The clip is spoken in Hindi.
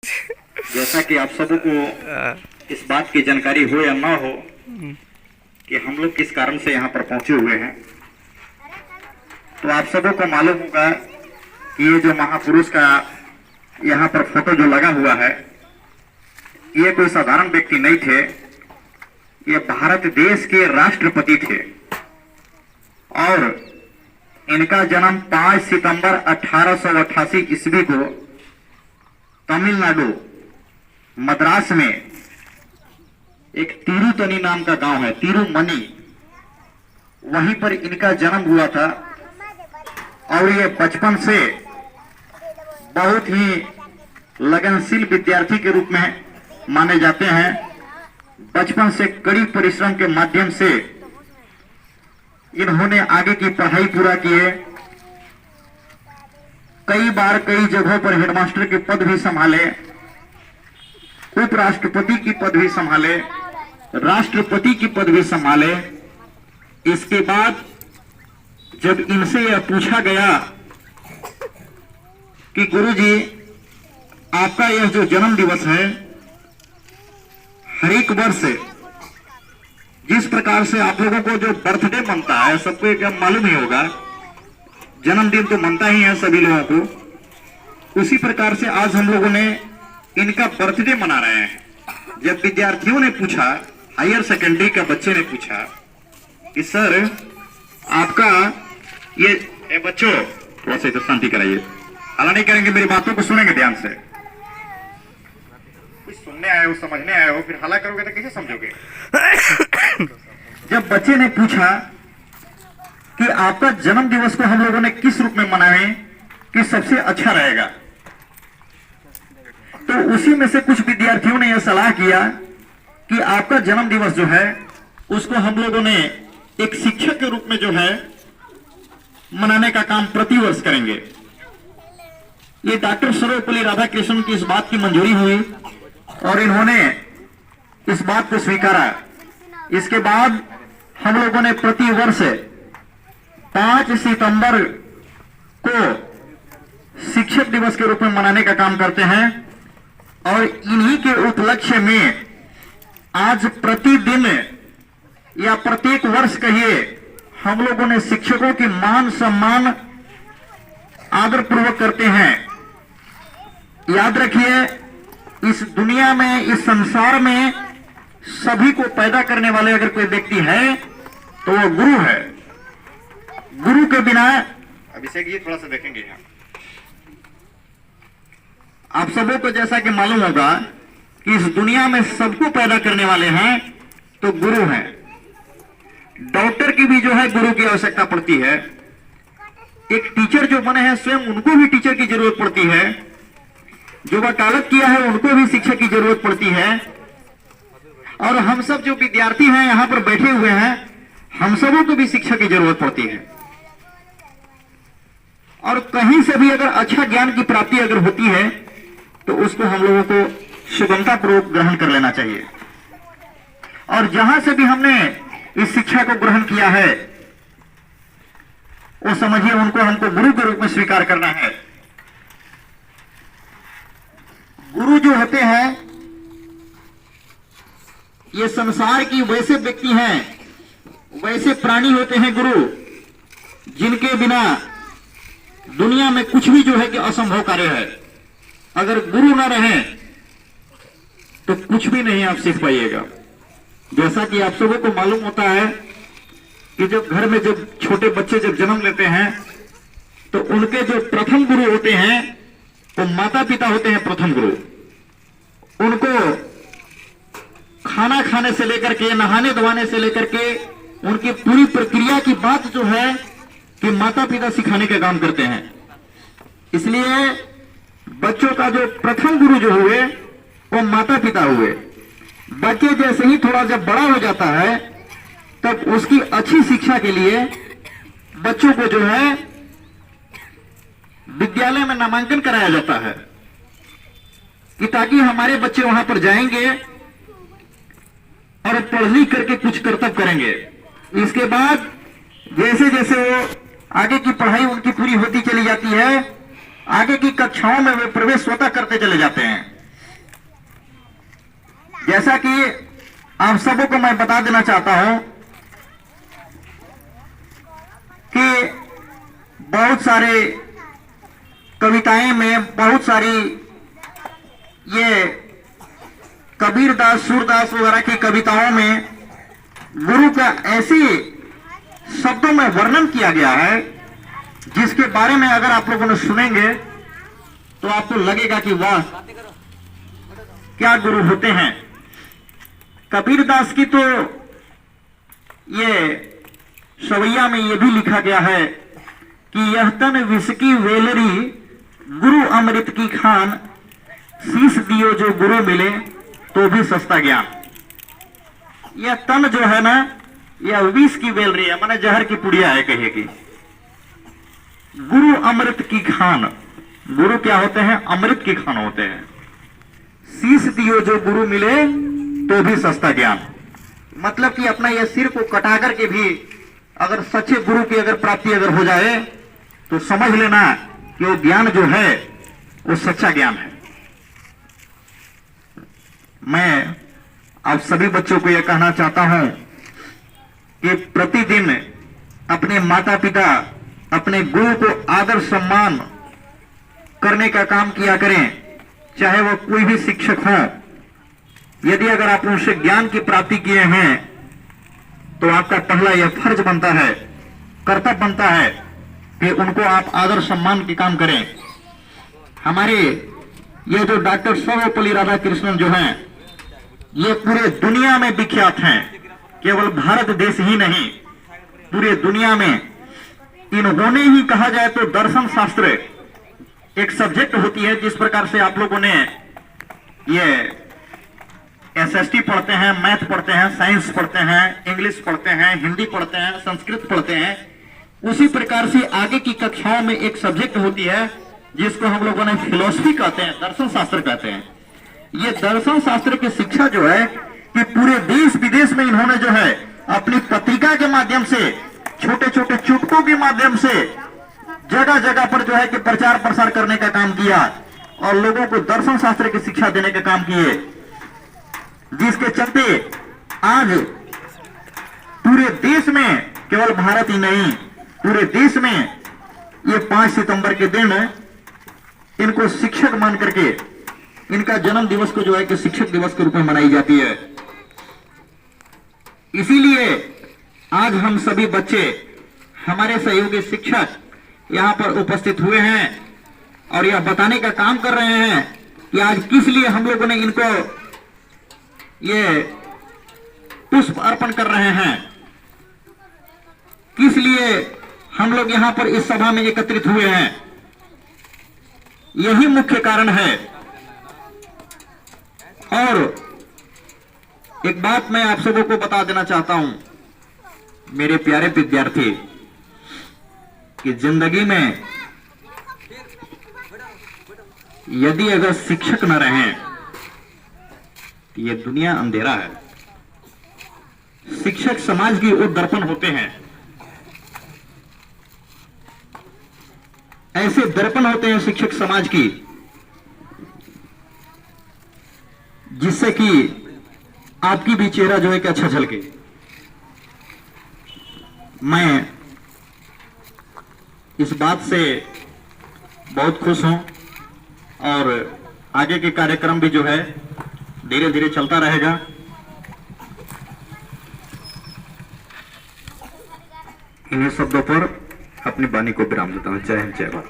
जैसा कि आप सबों को इस बात की जानकारी हो या ना हो कि हम लोग किस कारण से यहाँ पर पहुंचे हुए हैं, तो आप सबों को मालूम होगा कि ये जो महापुरुष का यहाँ पर फोटो जो लगा हुआ है, ये कोई साधारण व्यक्ति नहीं थे। ये भारत देश के राष्ट्रपति थे और इनका जन्म 5 सितंबर 1888 ईस्वी को तमिलनाडु मद्रास में एक तिरुतनी नाम का गांव है, तिरुमनी, वहीं पर इनका जन्म हुआ था। और ये बचपन से बहुत ही लगनशील विद्यार्थी के रूप में माने जाते हैं। बचपन से कड़ी परिश्रम के माध्यम से इन्होंने आगे की पढ़ाई पूरा किए। कई बार कई जगहों पर हेडमास्टर के पद भी संभाले, उपराष्ट्रपति की पद भी संभाले, राष्ट्रपति की पद भी संभाले। इसके बाद जब इनसे यह पूछा गया कि गुरुजी, आपका यह जो जन्म दिवस है, हर एक वर्ष जिस प्रकार से आप लोगों को जो बर्थडे मनता है, सबको एक मालूम ही होगा, जन्मदिन तो मनता ही है सभी लोगों को, उसी प्रकार से आज हम लोगों ने इनका बर्थडे मना रहे हैं। जब विद्यार्थियों ने पूछा, हायर सेकेंडरी का बच्चे ने पूछा कि सर आपका ये बच्चों थोड़ा सा इधर शांति कराइए, हल्ला नहीं करेंगे, मेरी बातों को सुनेंगे ध्यान से। कुछ सुनने आए हो, समझने आए हो, फिर हल्ला करोगे तो कैसे समझोगे। जब बच्चे ने पूछा कि आपका जन्म दिवस को हम लोगों ने किस रूप में मनाएं कि सबसे अच्छा रहेगा, तो उसी में से कुछ विद्यार्थियों ने यह सलाह किया कि आपका जन्म दिवस जो है उसको हम लोगों ने एक शिक्षक के रूप में जो है मनाने का काम प्रतिवर्ष करेंगे। ये डॉक्टर सर्वपल्ली राधाकृष्णन की इस बात की मंजूरी हुई और इन्होंने इस बात को स्वीकारा। इसके बाद हम लोगों ने प्रतिवर्ष 5 सितंबर को शिक्षक दिवस के रूप में मनाने का काम करते हैं और इन्हीं के उपलक्ष्य में आज प्रतिदिन या प्रत्येक वर्ष कहिए, हम लोगों ने शिक्षकों की मान सम्मान आदर पूर्वक करते हैं। याद रखिए, इस दुनिया में, इस संसार में सभी को पैदा करने वाले अगर कोई व्यक्ति है तो वो गुरु है। गुरु के बिना, अभिषेक ये थोड़ा सा देखेंगे यहाँ, आप सबों को जैसा कि मालूम होगा कि इस दुनिया में सबको पैदा करने वाले हैं तो गुरु हैं। डॉक्टर की भी जो है गुरु की आवश्यकता पड़ती है। एक टीचर जो बने हैं स्वयं उनको भी टीचर की जरूरत पड़ती है। जो वकालत किया है उनको भी शिक्षक की जरूरत पड़ती है। और हम सब जो विद्यार्थी हैं यहां पर बैठे हुए हैं, हम सबों को भी शिक्षक की जरूरत पड़ती है। और कहीं से भी अगर अच्छा ज्ञान की प्राप्ति अगर होती है तो उसको हम लोगों को सुगमतापूर्वक ग्रहण कर लेना चाहिए। और जहां से भी हमने इस शिक्षा को ग्रहण किया है वो समझिए उनको हमको गुरु के रूप में स्वीकार करना है। गुरु जो होते हैं ये संसार की वैसे व्यक्ति हैं, वैसे प्राणी होते हैं गुरु, जिनके बिना दुनिया में कुछ भी जो है कि असंभव कार्य है। अगर गुरु ना रहे तो कुछ भी नहीं आप सीख पाइएगा। जैसा कि आप सबों को मालूम होता है कि जब घर में जब छोटे बच्चे जब जन्म लेते हैं तो उनके जो प्रथम गुरु होते हैं वो माता पिता होते हैं। प्रथम गुरु उनको खाना खाने से लेकर के, नहाने धोने से लेकर के, उनकी पूरी प्रक्रिया की बात जो है कि माता पिता सिखाने का काम करते हैं। इसलिए बच्चों का जो प्रथम गुरु जो हुए वो माता पिता हुए। बच्चे जैसे ही थोड़ा जब बड़ा हो जाता है तब उसकी अच्छी शिक्षा के लिए बच्चों को जो है विद्यालय में नामांकन कराया जाता है कि ताकि हमारे बच्चे वहां पर जाएंगे और पढ़ लिख करके कुछ कर्तव्य करेंगे। इसके बाद जैसे जैसे वो आगे की पढ़ाई उनकी पूरी होती चली जाती है, आगे की कक्षाओं में वे प्रवेश स्वतः करते चले जाते हैं। जैसा कि आप सबों को मैं बता देना चाहता हूं कि बहुत सारे कविताएं में, बहुत सारी ये कबीरदास, सूरदास वगैरह की कविताओं में गुरु का ऐसे शब्दों में वर्णन किया गया है जिसके बारे में अगर आप लोगों ने सुनेंगे तो आपको लगेगा कि वाह, क्या गुरु होते हैं। कबीरदास की तो ये सवैया में ये भी लिखा गया है कि यह तन विष की वेलरी, गुरु अमृत की खान, शीश दियो जो गुरु मिले तो भी सस्ता ज्ञान। यह तन जो है ना, यह विष की वेलरी है, माने जहर की पुड़िया है कहिए की। गुरु अमृत की खान, गुरु क्या होते हैं? अमृत की खान होते हैं। शीश दियो जो गुरु मिले तो भी सस्ता ज्ञान, मतलब कि अपना यह सिर को कटा करके भी अगर सच्चे गुरु की अगर प्राप्ति अगर हो जाए तो समझ लेना कि वो ज्ञान जो है वो सच्चा ज्ञान है। मैं आप सभी बच्चों को यह कहना चाहता हूं कि प्रतिदिन अपने माता पिता, अपने गुरु को आदर सम्मान करने का काम किया करें, चाहे वो कोई भी शिक्षक हो। यदि अगर आप उनसे ज्ञान की प्राप्ति किए हैं तो आपका पहला यह फर्ज बनता है, कर्तव्य बनता है कि उनको आप आदर सम्मान के काम करें। हमारे ये जो डॉक्टर सर्वपल्ली राधाकृष्णन जो हैं, ये पूरे दुनिया में विख्यात हैं, केवल भारत देश ही नहीं, पूरे दुनिया में। इन्होंने ही कहा जाए तो दर्शन शास्त्र एक सब्जेक्ट होती है, जिस प्रकार से आप लोगों ने ये एसएसटी पढ़ते हैं, मैथ पढ़ते हैं, साइंस पढ़ते हैं, इंग्लिश पढ़ते हैं, हिंदी पढ़ते हैं, संस्कृत पढ़ते हैं, उसी प्रकार से आगे की कक्षाओं में एक सब्जेक्ट होती है जिसको हम लोगों ने फिलॉसफी कहते हैं, दर्शन शास्त्र कहते हैं। ये दर्शन शास्त्र की शिक्षा जो है कि पूरे देश विदेश में इन्होंने जो है अपनी पत्रिका के माध्यम से, छोटे छोटे चुटकों के माध्यम से जगह जगह पर जो है कि प्रचार प्रसार करने का काम किया और लोगों को दर्शन शास्त्र की शिक्षा देने का काम किए, जिसके चलते आज पूरे देश में, केवल भारत ही नहीं, पूरे देश में ये 5 सितंबर के दिन इनको शिक्षक मान करके इनका जन्म दिवस को जो है कि शिक्षक दिवस के रूप में मनाई जाती है। इसीलिए आज हम सभी बच्चे, हमारे सहयोगी शिक्षक यहां पर उपस्थित हुए हैं और यह बताने का काम कर रहे हैं कि आज किस लिए हम लोगों ने इनको ये पुष्प अर्पण कर रहे हैं, किस लिए हम लोग यहां पर इस सभा में एकत्रित हुए हैं। यही मुख्य कारण है। और एक बात मैं आप सबों को बता देना चाहता हूं, मेरे प्यारे विद्यार्थी, कि जिंदगी में यदि अगर शिक्षक न रहें तो ये दुनिया अंधेरा है। शिक्षक समाज की ओर दर्पण होते हैं। ऐसे दर्पण होते हैं शिक्षक समाज की, जिससे कि आपकी भी चेहरा जो है कि अच्छा झलके। मैं इस बात से बहुत खुश हूं और आगे के कार्यक्रम भी जो है धीरे धीरे चलता रहेगा। इन्हीं शब्दों पर अपनी वाणी को विराम देता हूं। जय हिंद, जय भारत।